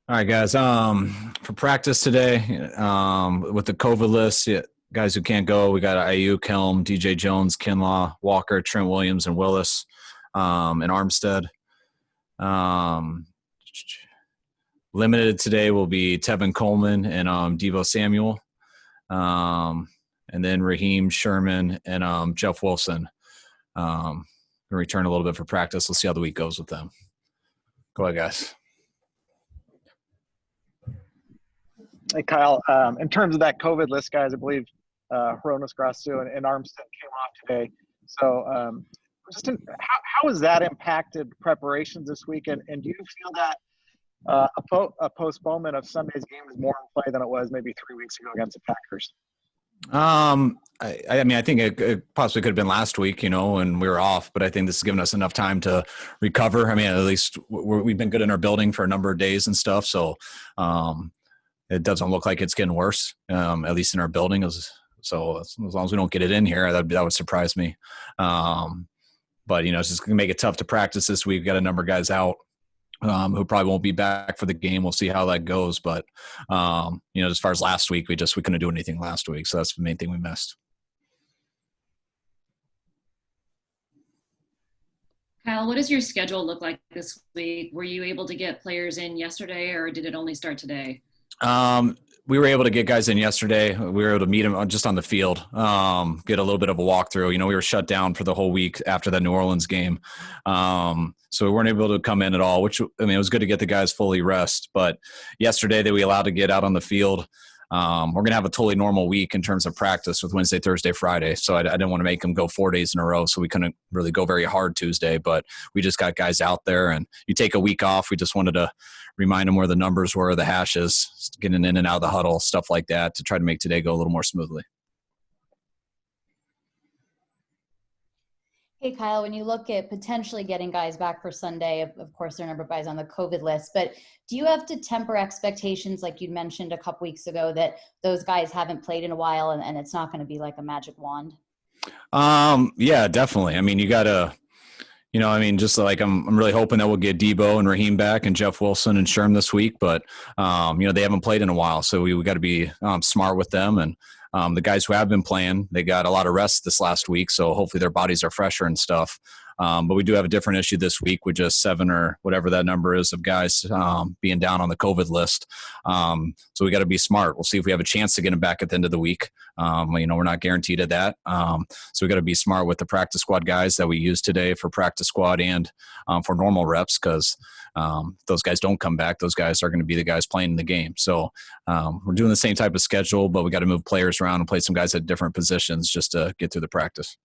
All right, guys. For practice today, with the COVID list, yeah, guys who can't go, we got Ayuk, Helm, DJ Jones, Kinlaw, Walker, Trent Williams, and Willis, and Armstead. Um, Limited today will be Tevin Coleman and Devo Samuel, um, and then Raheem Sherman and Jeff Wilson. Gonna return a little bit for practice. We'll see how the week goes with them. Go ahead, guys. Hey, Kyle, in terms of that COVID list, guys, I believe Hronis Grasu and Armstead came off today. So how has that impacted preparations this weekend? And do you feel that a postponement of Sunday's game is more in play than it was maybe 3 weeks ago against the Packers? I mean, I think it possibly could have been last week, and we were off, but I think this has given us enough time to recover. I mean, at least we've been good in our building for a number of days and stuff. So, it doesn't look like it's getting worse, at least in our building. So as long as we don't get it in here, that would surprise me. But, it's just going to make it tough to practice this week. We've got a number of guys out who probably won't be back for the game. We'll see how that goes. But, as far as last week, we couldn't do anything last week. So that's the main thing we missed. Kyle, what does your schedule look like this week? Were you able to get players in yesterday, or did it only start today? We were able to get guys in yesterday. We were able to meet them just on the field, get a little bit of a walkthrough. We were shut down for the whole week after that New Orleans game. So we weren't able to come in at all, which, it was good to get the guys fully rest. But yesterday we allowed to get out on the field. We're going to have a totally normal week in terms of practice with Wednesday, Thursday, Friday. So I didn't want to make them go 4 days in a row. So we couldn't really go very hard Tuesday, but we just got guys out there, and you take a week off. We just wanted to remind them where the numbers were, the hashes, getting in and out of the huddle, stuff like that, to try to make today go a little more smoothly. Hey, Kyle, when you look at potentially getting guys back for Sunday, of course, there are a number of guys on the COVID list, but do you have to temper expectations, like you'd mentioned a couple weeks ago, that those guys haven't played in a while and it's not going to be like a magic wand? Yeah, definitely. I mean, you got to, just like I'm really hoping that we'll get Debo and Raheem back and Jeff Wilson and Sherman this week, but, they haven't played in a while. So we got to be smart with them. And the guys who have been playing, they got a lot of rest this last week, so hopefully their bodies are fresher and stuff. But we do have a different issue this week with just 7 or whatever that number is of guys being down on the COVID list. So we got to be smart. We'll see if we have a chance to get them back at the end of the week. We're not guaranteed of that. So we got to be smart with the practice squad guys that we use today for practice squad and for normal reps, because those guys don't come back. Those guys are going to be the guys playing in the game. So we're doing the same type of schedule, but we got to move players around and play some guys at different positions just to get through the practice.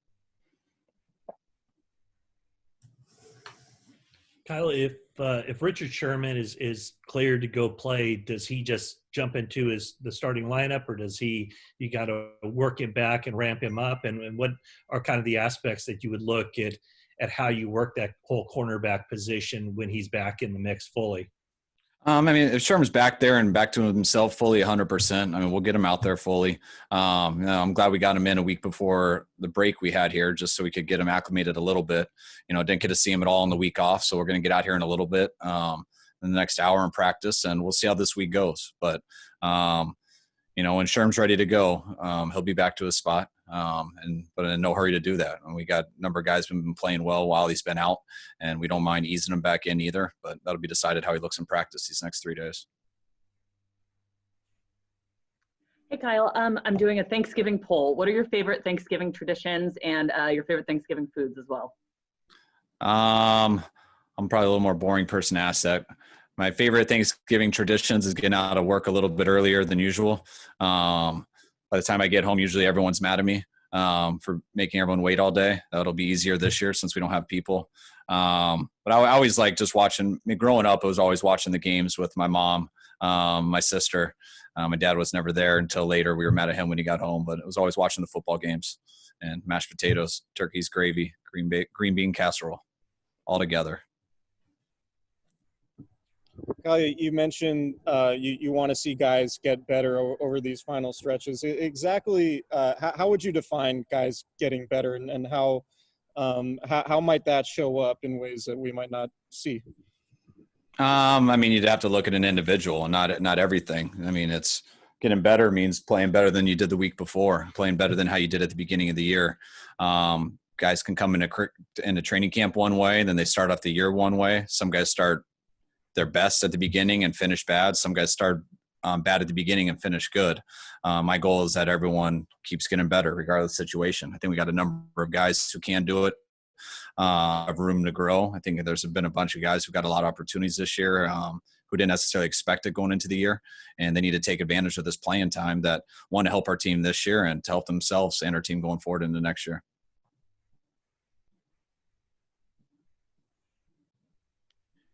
Kyle, if Richard Sherman is cleared to go play, does he just jump into the starting lineup, or does you got to work him back and ramp him up? And what are kind of the aspects that you would look at how you work that whole cornerback position when he's back in the mix fully? If Sherman's back there and back to himself fully 100%, we'll get him out there fully. I'm glad we got him in a week before the break we had here, just so we could get him acclimated a little bit. Didn't get to see him at all in the week off, so we're going to get out here in a little bit in the next hour in practice, and we'll see how this week goes. But, when Sherman's ready to go, he'll be back to his spot. But in no hurry to do that. And we got a number of guys who've been playing well while he's been out, and we don't mind easing him back in either, but that'll be decided how he looks in practice these next 3 days. Hey, Kyle, I'm doing a Thanksgiving poll. What are your favorite Thanksgiving traditions and your favorite Thanksgiving foods as well? I'm probably a little more boring person to ask that. My favorite Thanksgiving traditions is getting out of work a little bit earlier than usual. By the time I get home, usually everyone's mad at me for making everyone wait all day. That'll be easier this year since we don't have people. But I always like just watching. Growing up, I was always watching the games with my mom, my sister. My dad was never there until later. We were mad at him when he got home, but it was always watching the football games and mashed potatoes, turkeys, gravy, green bean casserole, all together. Kyle, you mentioned you want to see guys get better over these final stretches. Exactly, how would you define guys getting better, and how might that show up in ways that we might not see? I mean, you'd have to look at an individual and not everything. I mean, it's getting better means playing better than you did the week before, playing better than how you did at the beginning of the year. Guys can come into training camp one way, and then they start off the year one way. Some guys start their best at the beginning and finish bad. Some guys start bad at the beginning and finish good. My goal is that everyone keeps getting better regardless of the situation. I think we got a number of guys who can do it. Have room to grow. I think there's been a bunch of guys who got a lot of opportunities this year who didn't necessarily expect it going into the year, and they need to take advantage of this playing time that want to help our team this year and to help themselves and our team going forward into next year.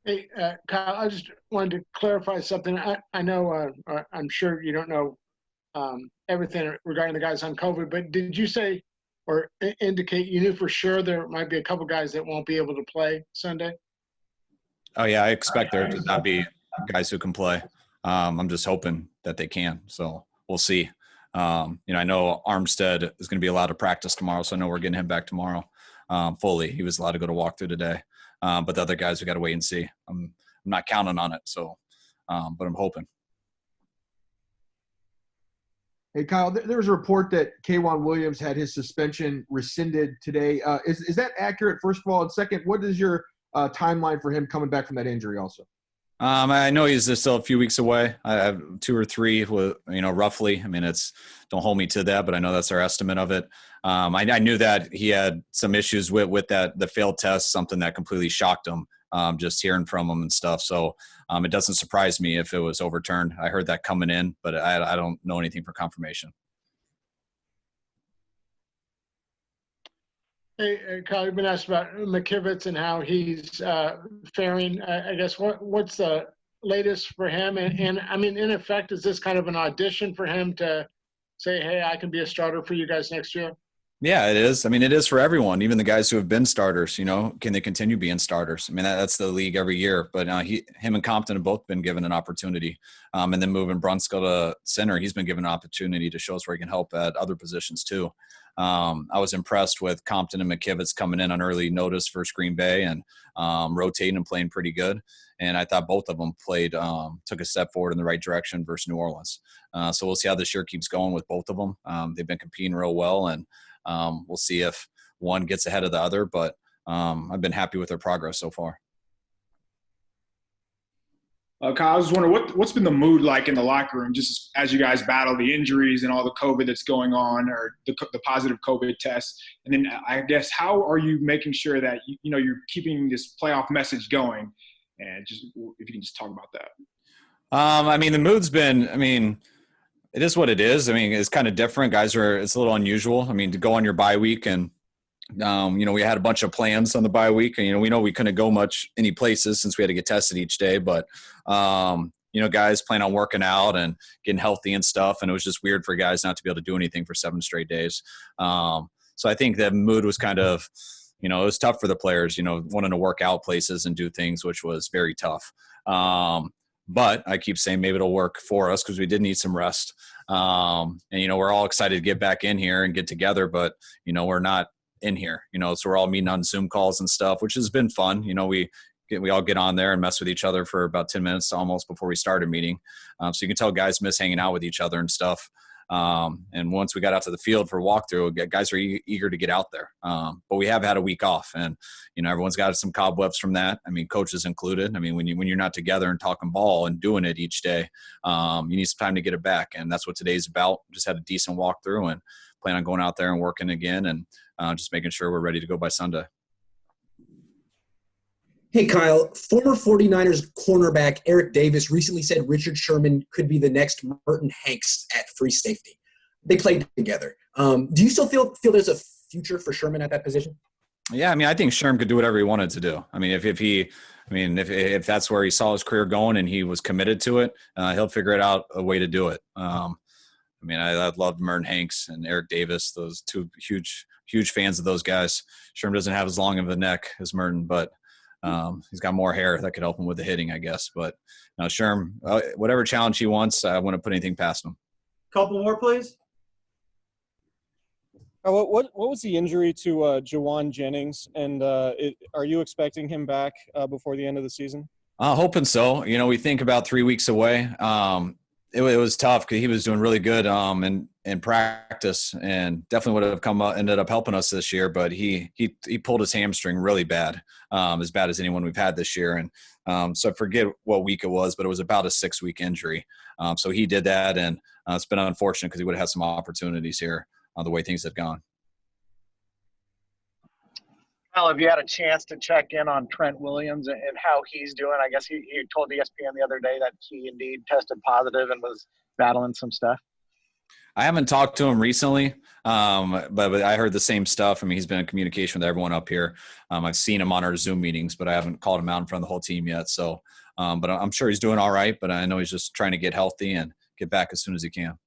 Hey, Kyle, I just wanted to clarify something. I know, I'm sure you don't know everything regarding the guys on COVID, but did you say or indicate you knew for sure there might be a couple guys that won't be able to play Sunday? Oh, yeah, I expect there to not be guys who can play. I'm just hoping that they can. So we'll see. I know Armstead is going to be allowed to practice tomorrow, so I know we're getting him back tomorrow fully. He was allowed to go to walkthrough today. But the other guys, we got to wait and see. I'm not counting on it, so but I'm hoping. Hey, Kyle, there was a report that K'Wan Williams had his suspension rescinded today. Is that accurate, first of all? And second, what is your timeline for him coming back from that injury also? I know he's still a few weeks away. I have 2 or 3, roughly. I mean, don't hold me to that, but I know that's our estimate of it. I knew that he had some issues with the failed test, something that completely shocked him, just hearing from him and stuff. So it doesn't surprise me if it was overturned. I heard that coming in, but I don't know anything for confirmation. Hey, Kyle, you've been asked about McKivitz and how he's faring. I guess what's the latest for him? And I mean, in effect, is this kind of an audition for him to say, hey, I can be a starter for you guys next year? Yeah, it is. I mean, it is for everyone, even the guys who have been starters. Can they continue being starters? I mean, that's the league every year. But him and Compton have both been given an opportunity. And then moving Brunskill to center, he's been given an opportunity to show us where he can help at other positions too. I was impressed with Compton and McKivitz coming in on early notice versus Green Bay and rotating and playing pretty good. And I thought both of them took a step forward in the right direction versus New Orleans. So we'll see how this year keeps going with both of them. They've been competing real well, and we'll see if one gets ahead of the other. But I've been happy with their progress so far. Kyle, I was wondering what's been the mood like in the locker room, just as you guys battle the injuries and all the COVID that's going on, or the positive COVID tests, and then I guess how are you making sure that you're keeping this playoff message going, and just if you can just talk about that. I mean, the mood's been. I mean, it is what it is. I mean, it's kind of different. It's a little unusual. I mean, to go on your bye week and. We had a bunch of plans on the bye week, and we know we couldn't go any places since we had to get tested each day. But guys plan on working out and getting healthy and stuff, and it was just weird for guys not to be able to do anything for 7 straight days. So I think the mood was kind of, it was tough for the players, wanting to work out places and do things, which was very tough. But I keep saying maybe it'll work for us because we did need some rest. And we're all excited to get back in here and get together, but we're not in here, so we're all meeting on Zoom calls and stuff, which has been fun. We all get on there and mess with each other for about 10 minutes almost before we start a meeting. So you can tell guys miss hanging out with each other and stuff. And once we got out to the field for walkthrough, guys are eager to get out there. But we have had a week off, and everyone's got some cobwebs from that. I mean, coaches included. I mean, when you're not together and talking ball and doing it each day, you need some time to get it back, and that's what today's about. Just had a decent walkthrough and plan on going out there and working again, and just making sure we're ready to go by Sunday. Hey, Kyle, former 49ers cornerback Eric Davis recently said Richard Sherman could be the next Merton Hanks at free safety. They played together. Do you still feel there's a future for Sherman at that position? Yeah, I mean, I think Sherman could do whatever he wanted to do. I mean, if that's where he saw his career going and he was committed to it, he'll figure out a way to do it. I loved Merton Hanks and Eric Davis, those two huge fans of those guys. Sherman doesn't have as long of a neck as Merton, but he's got more hair that could help him with the hitting, I guess. But Sherman, whatever challenge he wants, I wouldn't put anything past him. Couple more, please. What was the injury to Jawan Jennings, and are you expecting him back before the end of the season? Hoping so. You know, we think about 3 weeks away. It was tough because he was doing really good in practice, and definitely would have ended up helping us this year. But he pulled his hamstring really bad, as bad as anyone we've had this year. And so I forget what week it was, but it was about a 6-week injury. So he did that, and it's been unfortunate because he would have had some opportunities here the way things have gone. Well, have you had a chance to check in on Trent Williams and how he's doing? I guess he told ESPN the other day that he indeed tested positive and was battling some stuff. I haven't talked to him recently, but I heard the same stuff. I mean, he's been in communication with everyone up here. I've seen him on our Zoom meetings, but I haven't called him out in front of the whole team yet. So, but I'm sure he's doing all right, but I know he's just trying to get healthy and get back as soon as he can.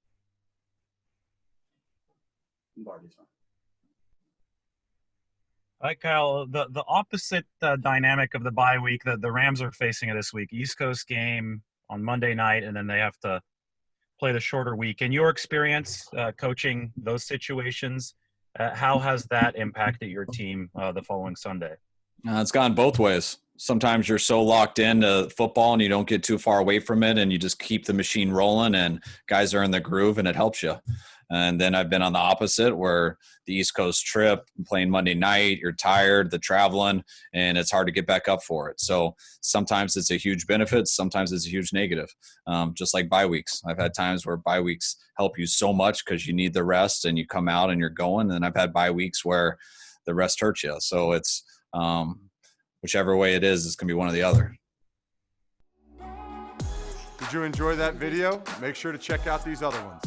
Hi, Kyle. The opposite dynamic of the bye week that the Rams are facing this week. East Coast game on Monday night, and then they have to play the shorter week. In your experience coaching those situations, how has that impacted your team the following Sunday? It's gone both ways. Sometimes you're so locked into football and you don't get too far away from it, and you just keep the machine rolling and guys are in the groove and it helps you. And then I've been on the opposite where the East Coast trip, playing Monday night, you're tired, the traveling, and it's hard to get back up for it. So sometimes it's a huge benefit. Sometimes it's a huge negative, just like bye weeks. I've had times where bye weeks help you so much because you need the rest and you come out and you're going. And I've had bye weeks where the rest hurts you. So it's whichever way it is, it's going to be one or the other. Did you enjoy that video? Make sure to check out these other ones.